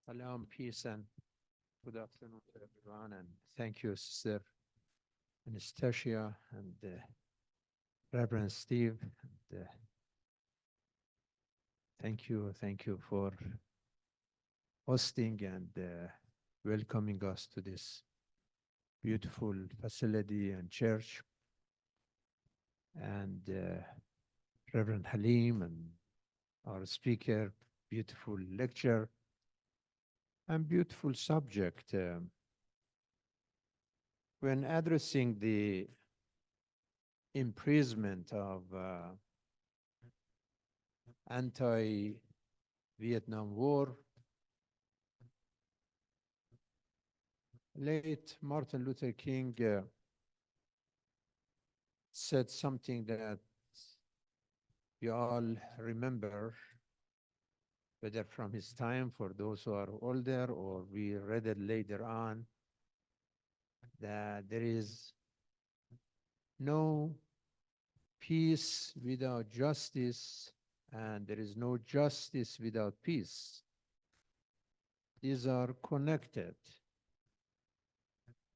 Salam, peace, and good afternoon to everyone. And thank you, Sister Anastasia and Reverend Steve. And, thank you for hosting and welcoming us to this beautiful facility and church. And Reverend Halim and our speaker, beautiful lecture and beautiful subject. When addressing the imprisonment of anti-Vietnam War, late Martin Luther King said something that you all remember, whether from his time for those who are older or we read it later on, that there is no peace without justice, and there is no justice without peace. These are connected.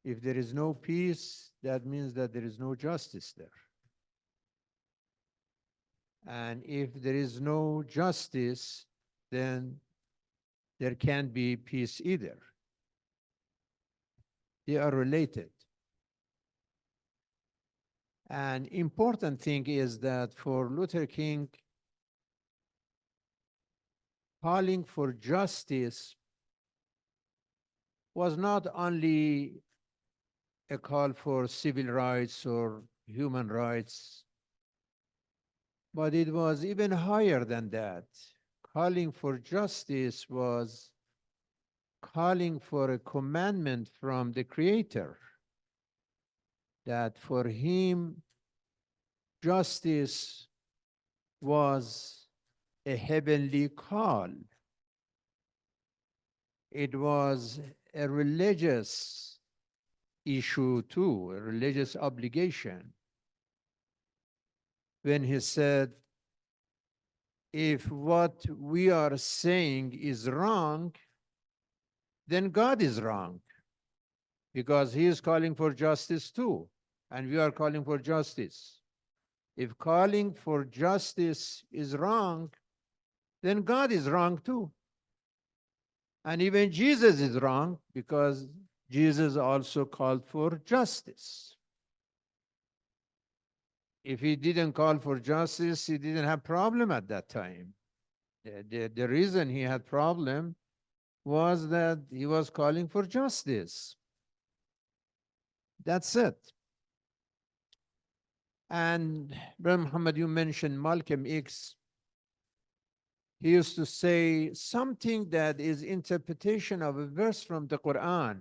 If there is no peace, that means that there is no justice there. And if there is no justice, then there can't be peace either. They are related. An important thing is that for Luther King, calling for justice was not only a call for civil rights or human rights, but it was even higher than that. Calling for justice was calling for a commandment from the Creator, that for him, justice was a heavenly call. It was a religious issue too, a religious obligation. When he said, if what we are saying is wrong, then God is wrong, because he is calling for justice too, and we are calling for justice. If calling for justice is wrong, then God is wrong too. And even Jesus is wrong, because Jesus also called for justice. If he didn't call for justice, he didn't have problem at that time. The reason he had problem was that he was calling for justice. That's it. And Brother Muhammad, you mentioned Malcolm X. He used to say something that is interpretation of a verse from the Quran,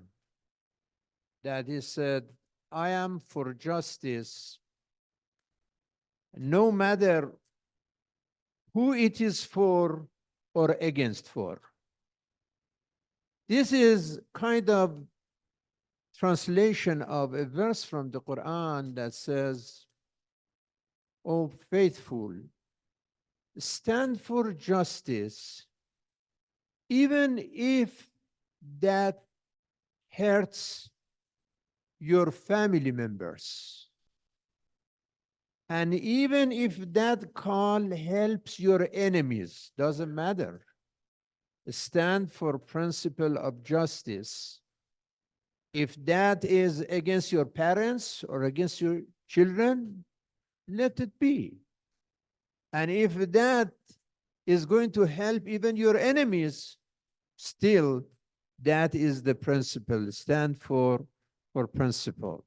that he said, I am for justice, no matter who it is for or against for. This is kind of translation of a verse from the Quran that says, O faithful, stand for justice, even if that hurts your family members, and even if that call helps your enemies, doesn't matter. Stand for principle of justice. If that is against your parents or against your children, let it be. And if that is going to help even your enemies, still, that is the principle. Stand for principle.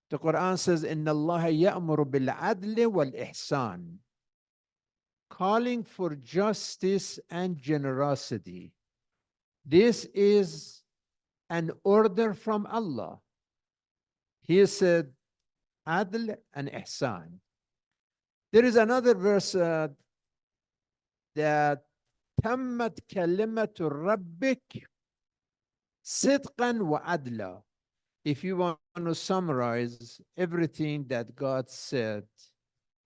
The Quran says, إِنَّ اللَّهَ يَأْمُرُ بِالْعَدْلِ وَالْإِحْسَانِ, calling for justice and generosity. This is an order from Allah. He said, Adl and Ihsan. There is another verse that تمت كلمة ربك صدقا وعدلا. If you want to summarize everything that God said,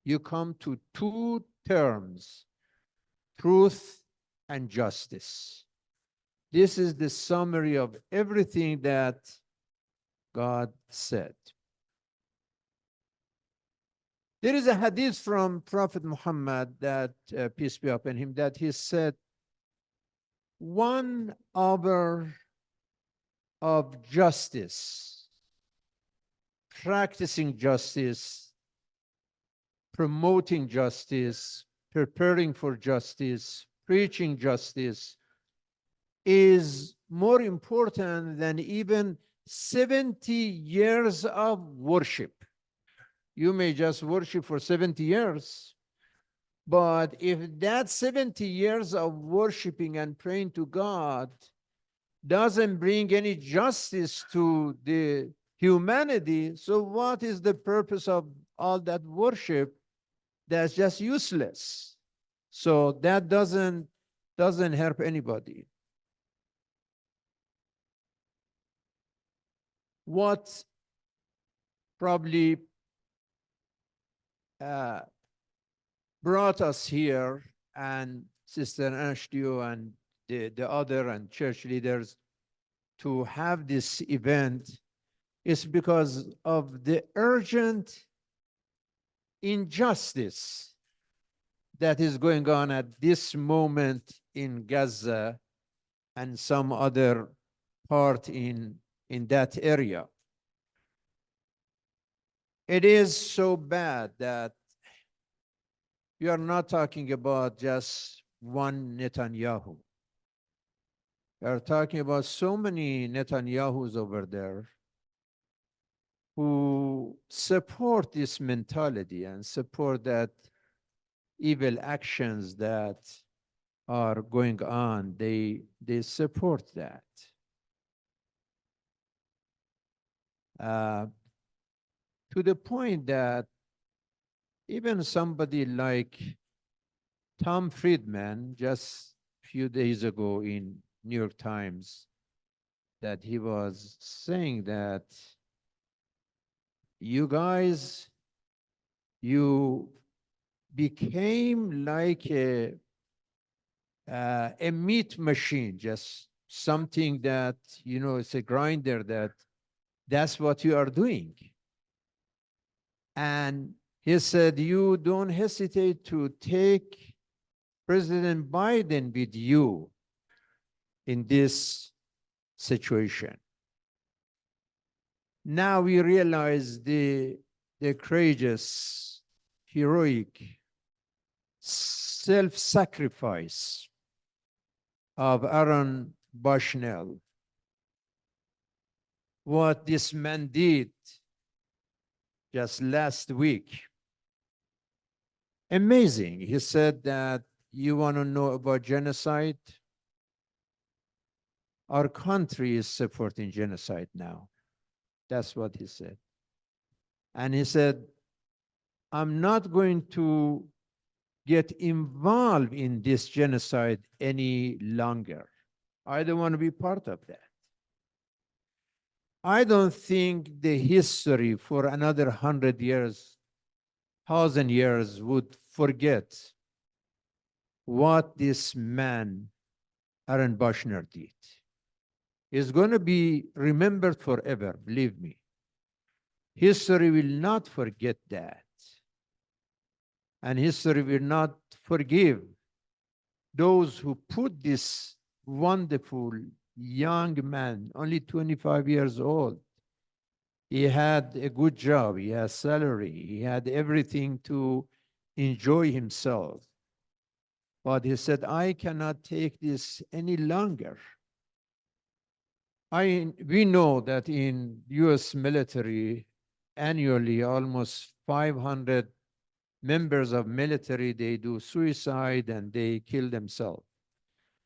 you come to two terms, truth and justice. This is the summary of everything that God said. There is a hadith from Prophet Muhammad that, peace be upon him, that he said, 1 hour of justice, practicing justice, promoting justice, preparing for justice, preaching justice, is more important than even 70 years of worship. You may just worship for 70 years, but if that 70 years of worshiping and praying to God doesn't bring any justice to the humanity, so what is the purpose of all that worship? That's just useless. So that doesn't help anybody. What probably brought us here, and Sister Ashtio and the other and church leaders to have this event, is because of the urgent injustice that is going on at this moment in Gaza and some other part in that area. It is so bad that we are not talking about just one Netanyahu. We are talking about so many Netanyahus over there who support this mentality and support that evil actions that are going on. They support that. To the point that even somebody like Tom Friedman, just a few days ago in New York Times, that he was saying that you guys, you became like a meat machine, just something that, you know, it's a grinder, that's what you are doing. And he said, you don't hesitate to take President Biden with you in this situation. Now we realize the courageous, heroic self-sacrifice of Aaron Bushnell. What this man did just last week. Amazing. He said that, you want to know about genocide? Our country is supporting genocide now. That's what he said. And he said, I'm not going to get involved in this genocide any longer. I don't want to be part of that. I don't think the history for another 100 years, 1,000 years would forget what this man, Aaron Bushnell, did. Is going to be remembered forever, believe me. History will not forget that. And history will not forgive those who put this wonderful young man, only 25 years old. He had a good job, he had salary, he had everything to enjoy himself. But he said, I cannot take this any longer. We know that in US military, annually almost 500 members of military, they do suicide and they kill themselves.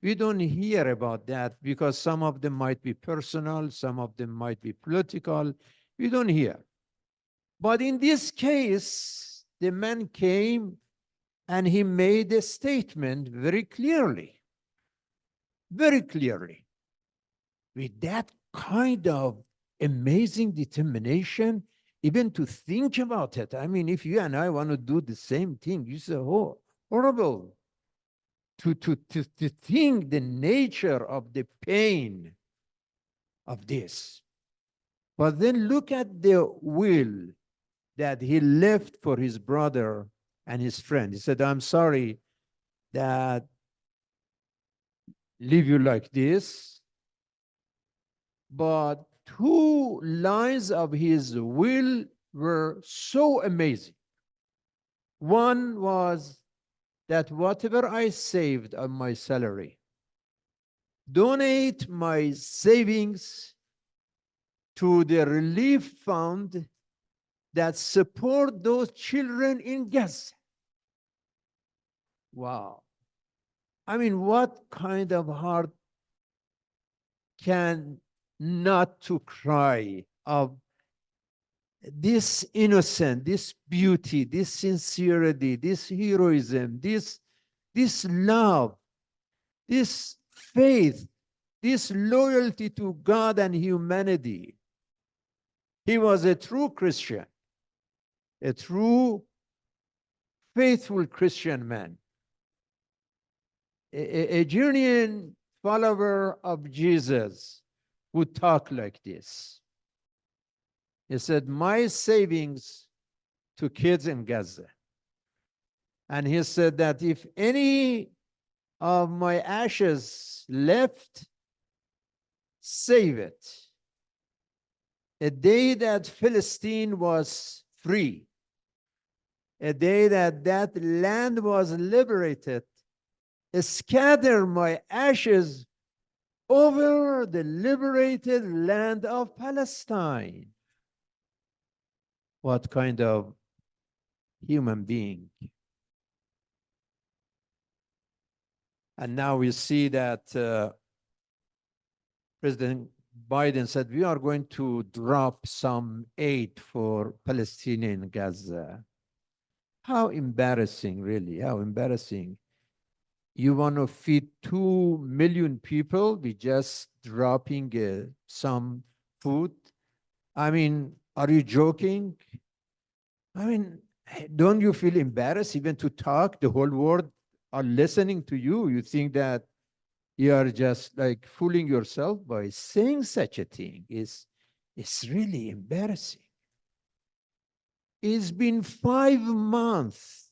We don't hear about that because some of them might be personal, some of them might be political. We don't hear. But in this case, the man came and he made a statement very clearly, with that kind of amazing determination, even to think about it. I mean, if you and I want to do the same thing, you say, oh, horrible. to think the nature of the pain of this. But then look at the will that he left for his brother and his friend. He said, I'm sorry that leave you like this, but two lines of his will were so amazing. One was that whatever I saved on my salary, donate my savings to the relief fund that support those children in Gaza. Wow. I mean, what kind of heart can not to cry of this innocence, this beauty, this sincerity, this heroism, this love, this faith, this loyalty to God and humanity. He was a true Christian, a true faithful Christian man, a genuine follower of Jesus would talk like this. He said, my savings to kids in Gaza. And he said that if any of my ashes left, save it. A day that Philistine was free, a day that that land was liberated, scatter my ashes over the liberated land of Palestine. What kind of human being? And now we see that President Biden said, we are going to drop some aid for Palestinian in Gaza. How embarrassing, really, how embarrassing. You want to feed 2 million people with just dropping some food? I mean, are you joking? I mean, don't you feel embarrassed even to talk? The whole world are listening to you. You think that you are just like fooling yourself by saying such a thing. It's really embarrassing. It's been 5 months.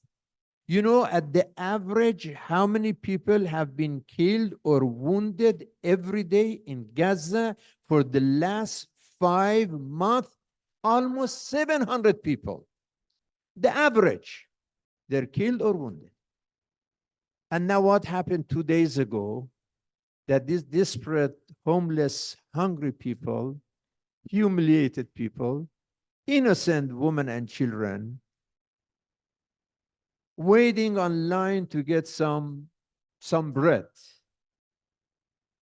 You know, at the average, how many people have been killed or wounded every day in Gaza for the last 5 months? Almost 700 people. The average, they're killed or wounded. And now what happened 2 days ago, that these desperate, homeless, hungry people, humiliated people, innocent women and children, waiting online to get some bread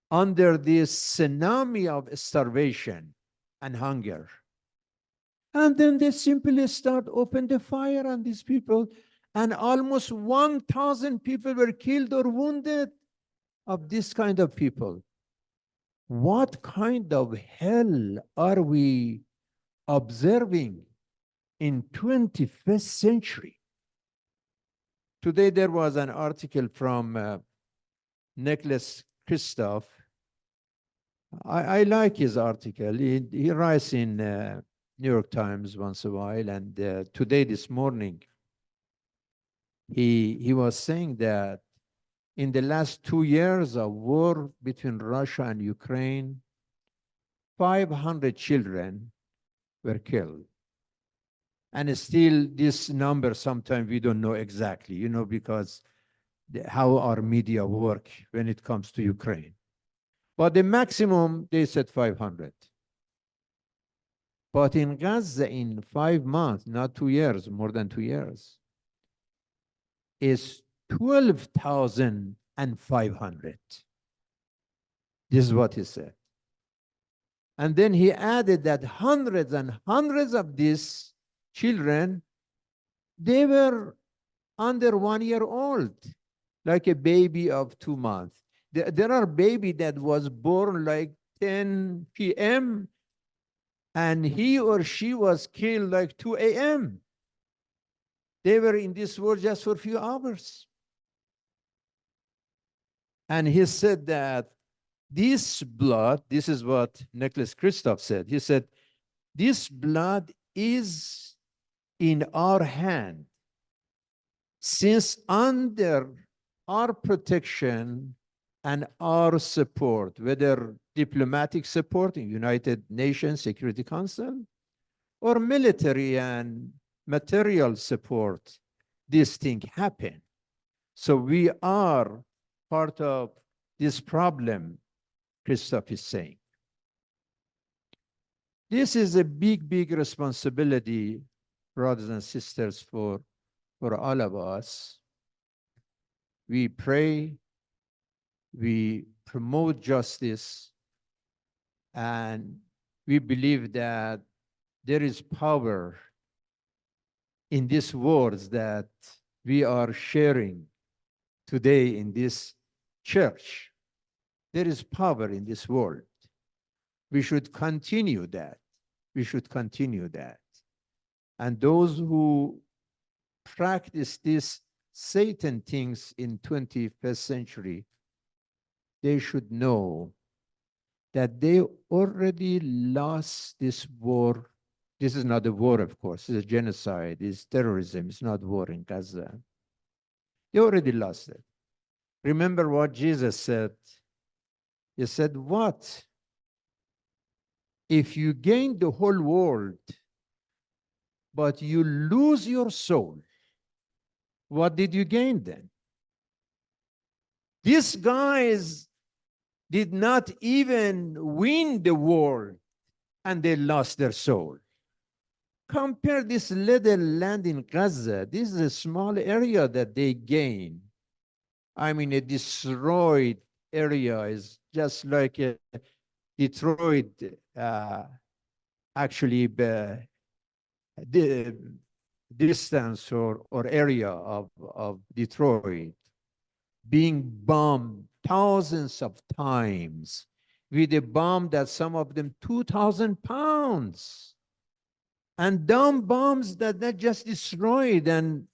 under this tsunami of starvation and hunger. And then they simply start open the fire on these people, and almost 1,000 people were killed or wounded of this kind of people. What kind of hell are we observing in 21st century? Today there was an article from Nicholas Kristof. I like his article. He writes in New York Times once in a while, and today, this morning, he was saying that in the last 2 years of war between Russia and Ukraine, 500 children were killed. And still this number, sometimes we don't know exactly, you know, because how our media work when it comes to Ukraine. But the maximum, they said 500. But in Gaza, in 5 months, not 2 years, more than 2 years, is 12,500. This is what he said. And then he added that hundreds and hundreds of these children, they were under 1 year old, like a baby of 2 months. There are baby that was born like 10 p.m. and he or she was killed like 2 a.m. They were in this world just for a few hours. And he said that this blood, this is what Nicholas Kristof said. He said, this blood is in our hand, since under our protection and our support, whether diplomatic support in United Nations Security Council or military and material support, this thing happened. So we are part of this problem, Christoph is saying. This is a big, big responsibility, brothers and sisters, for all of us. We pray, we promote justice, and we believe that there is power in these words that we are sharing today in this church. There is power in this world. We should continue that. We should continue that. And those who practice these Satan things in 21st century, they should know that they already lost this war. This is not a war, of course. It's a genocide. It's terrorism. It's not war in Gaza. They already lost it. Remember what Jesus said. He said, what? If you gain the whole world, but you lose your soul, what did you gain then? These guys did not even win the war, and they lost their soul. Compare this little land in Gaza. This is a small area that they gain. I mean, a destroyed area is just like a Detroit, actually, the distance or area of Detroit being bombed thousands of times with a bomb that some of them 2,000 pounds. And dumb bombs that just destroyed, and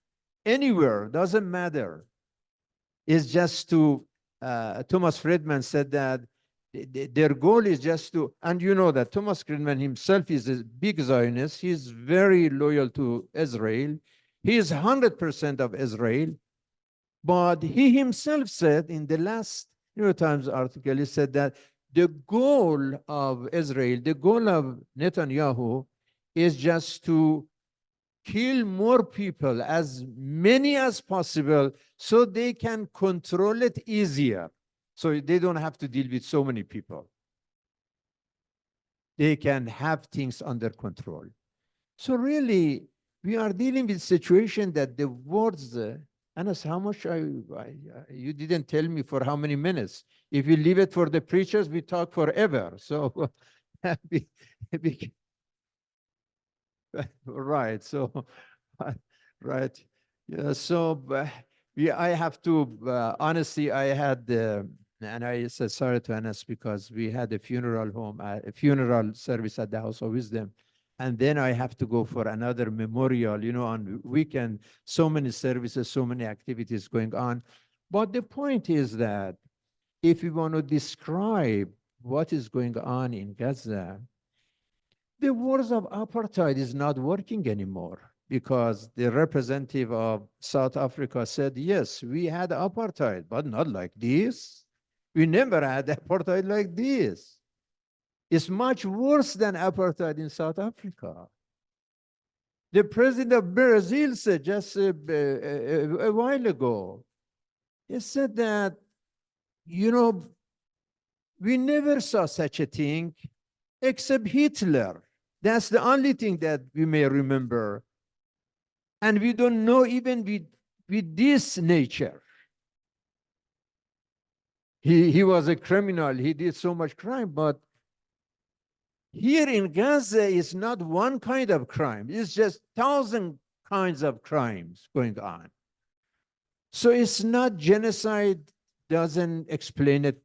anywhere, doesn't matter. It's just to, Thomas Friedman said that their goal is just to, and you know that Thomas Friedman himself is a big Zionist. He's very loyal to Israel. He is 100% of Israel. But he himself said in the last New York Times article, he said that the goal of Israel, the goal of Netanyahu, is just to kill more people, as many as possible, so they can control it easier. So they don't have to deal with so many people. They can have things under control. So really, we are dealing with a situation that the words, Anas, how much you didn't tell me for how many minutes. If you leave it for the preachers, we talk forever. So, right. So, right. Yeah. So, I have to, honestly, I had, and I said sorry to Anas because we had a funeral home, a funeral service at the House of Wisdom. And then I have to go for another memorial, you know, on weekend, so many services, so many activities going on. But the point is that if we want to describe what is going on in Gaza, the words of apartheid is not working anymore, because the representative of South Africa said, yes, we had apartheid, but not like this. We never had apartheid like this. It's much worse than apartheid in South Africa. The president of Brazil said just a while ago, he said that, you know, we never saw such a thing except Hitler. That's the only thing that we may remember. And we don't know even with this nature. He was a criminal. He did so much crime, but here in Gaza is not one kind of crime. It's just 1,000 kinds of crimes going on. So it's not genocide, doesn't explain it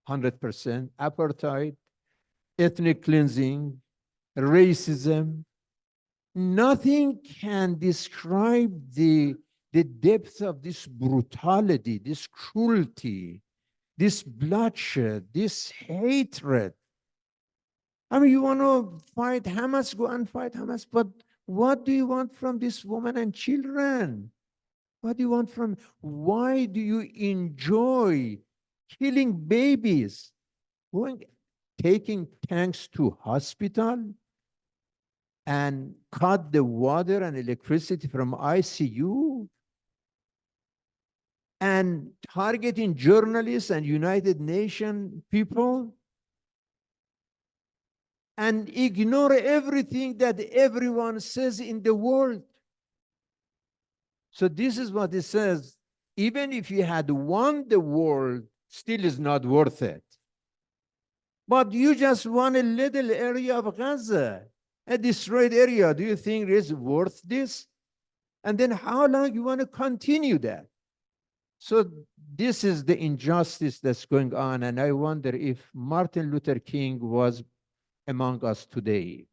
100%. Apartheid, ethnic cleansing, racism, nothing can describe the depth of this brutality, this cruelty this bloodshed, this hatred. I mean, you want to fight Hamas, go and fight Hamas, but what do you want from this woman and children? What do you want from, why do you enjoy killing babies? Going, taking tanks to hospital and cut the water and electricity from ICU and targeting journalists and United Nations people and ignore everything that everyone says in the world. So this is what it says. Even if you had won the world, still is not worth it. But you just won a little area of Gaza, a destroyed area. Do you think it is worth this? And then how long you want to continue that? So this is the injustice that's going on. And I wonder if Martin Luther King was among us today.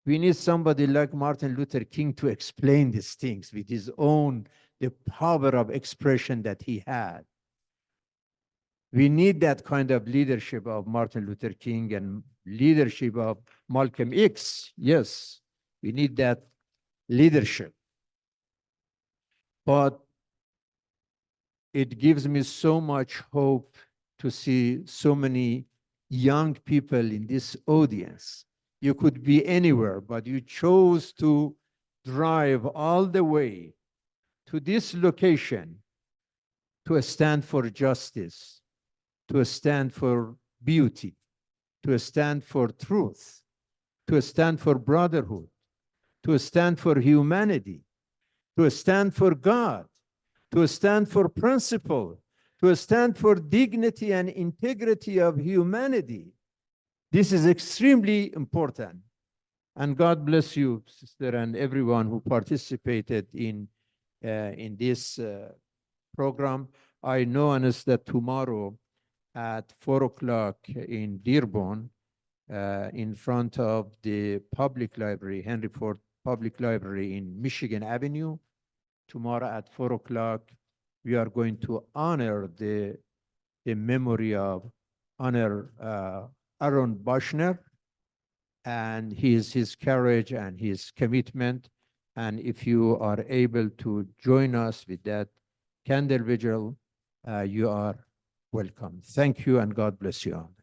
We need somebody like Martin Luther King to explain these things with his own, the power of expression that he had. We need that kind of leadership of Martin Luther King and leadership of Malcolm X. Yes, we need that leadership. But it gives me so much hope to see so many young people in this audience. You could be anywhere, but you chose to drive all the way to this location to stand for justice, to stand for beauty, to stand for truth, to stand for brotherhood, to stand for humanity, to stand for God, to stand for principle, to stand for dignity and integrity of humanity. This is extremely important. And God bless you, sister, and everyone who participated in this program. I know, Anas, that tomorrow at 4 o'clock in Dearborn, in front of the public library, Henry Ford Public Library in Michigan Avenue, tomorrow at 4 o'clock, we are going to honor the memory of Aaron Boschner and his courage and his commitment. And if you are able to join us with that candle vigil, you are welcome. Thank you and God bless you all.